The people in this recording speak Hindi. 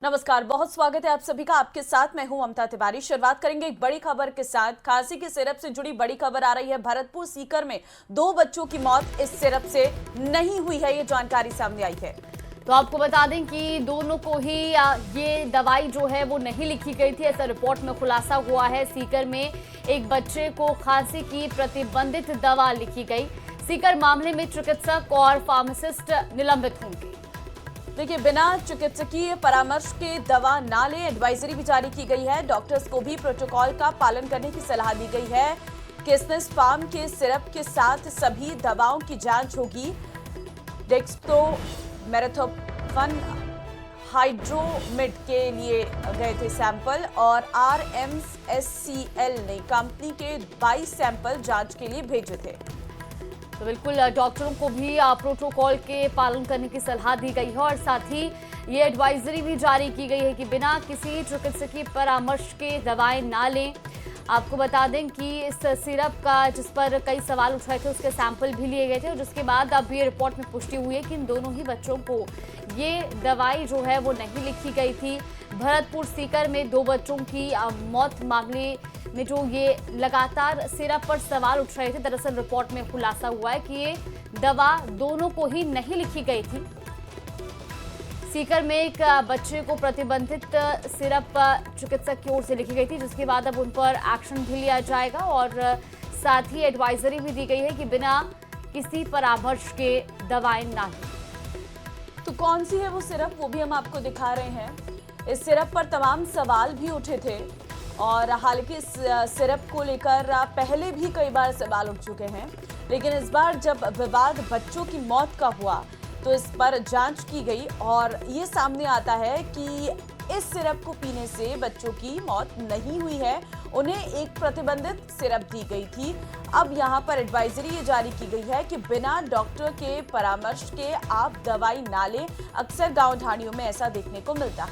नमस्कार, बहुत स्वागत है आप सभी का। आपके साथ मैं हूं ममता तिवारी। शुरुआत करेंगे एक बड़ी खबर के साथ। खांसी के सिरप से जुड़ी बड़ी खबर आ रही है। भरतपुर सीकर में 2 बच्चों की मौत इस सिरप से नहीं हुई है, ये जानकारी सामने आई है। तो आपको बता दें कि दोनों को ही ये दवाई जो है वो नहीं लिखी गई थी, ऐसा रिपोर्ट में खुलासा हुआ है। सीकर में एक बच्चे को खांसी की प्रतिबंधित दवा लिखी गई। सीकर मामले में चिकित्सक और फार्मासिस्ट निलंबित होंगे। देखिए, बिना चिकित्सकीय परामर्श के दवा ना लें, एडवाइजरी भी जारी की गई है। डॉक्टर्स को भी प्रोटोकॉल का पालन करने की सलाह दी गई है। किसनेस फार्म के सिरप के साथ सभी दवाओं की जांच होगी। डेक्सट्रोमेथोफन हाइड्रोमिड के लिए गए थे सैंपल और RMSCL ने कंपनी के 22 सैंपल जांच के लिए भेजे थे। तो बिल्कुल डॉक्टरों को भी प्रोटोकॉल के पालन करने की सलाह दी गई है और साथ ही ये एडवाइजरी भी जारी की गई है कि बिना किसी चिकित्सकीय परामर्श के दवाएं ना लें। आपको बता दें कि इस सिरप का जिस पर कई सवाल उठ रहे थे उसके सैंपल भी लिए गए थे और जिसके बाद अब ये रिपोर्ट में पुष्टि हुई है कि इन दोनों ही बच्चों को ये दवाई जो है वो नहीं लिखी गई थी। भरतपुर सीकर में 2 बच्चों की मौत मामले में जो ये लगातार सिरप पर सवाल उठ रहे थे, दरअसल रिपोर्ट में खुलासा हुआ है कि ये दवा दोनों को ही नहीं लिखी गई थी। सीकर में एक बच्चे को प्रतिबंधित सिरप चिकित्सक की ओर से लिखी गई थी, जिसके बाद अब उन पर एक्शन भी लिया जाएगा और साथ ही एडवाइजरी भी दी गई है कि बिना किसी परामर्श के दवाएं ना लें। तो कौन सी है वो सिरप, वो भी हम आपको दिखा रहे हैं। इस सिरप पर तमाम सवाल भी उठे थे और हालांकि इस सिरप को लेकर पहले भी कई बार सवाल उठ चुके हैं, लेकिन इस बार जब विवाद बच्चों की मौत का हुआ तो इस पर जांच की गई और ये सामने आता है कि इस सिरप को पीने से बच्चों की मौत नहीं हुई है, उन्हें एक प्रतिबंधित सिरप दी गई थी। अब यहाँ पर एडवाइजरी ये जारी की गई है कि बिना डॉक्टर के परामर्श के आप दवाई ना लें। अक्सर गांव ढाणियों में ऐसा देखने को मिलता है।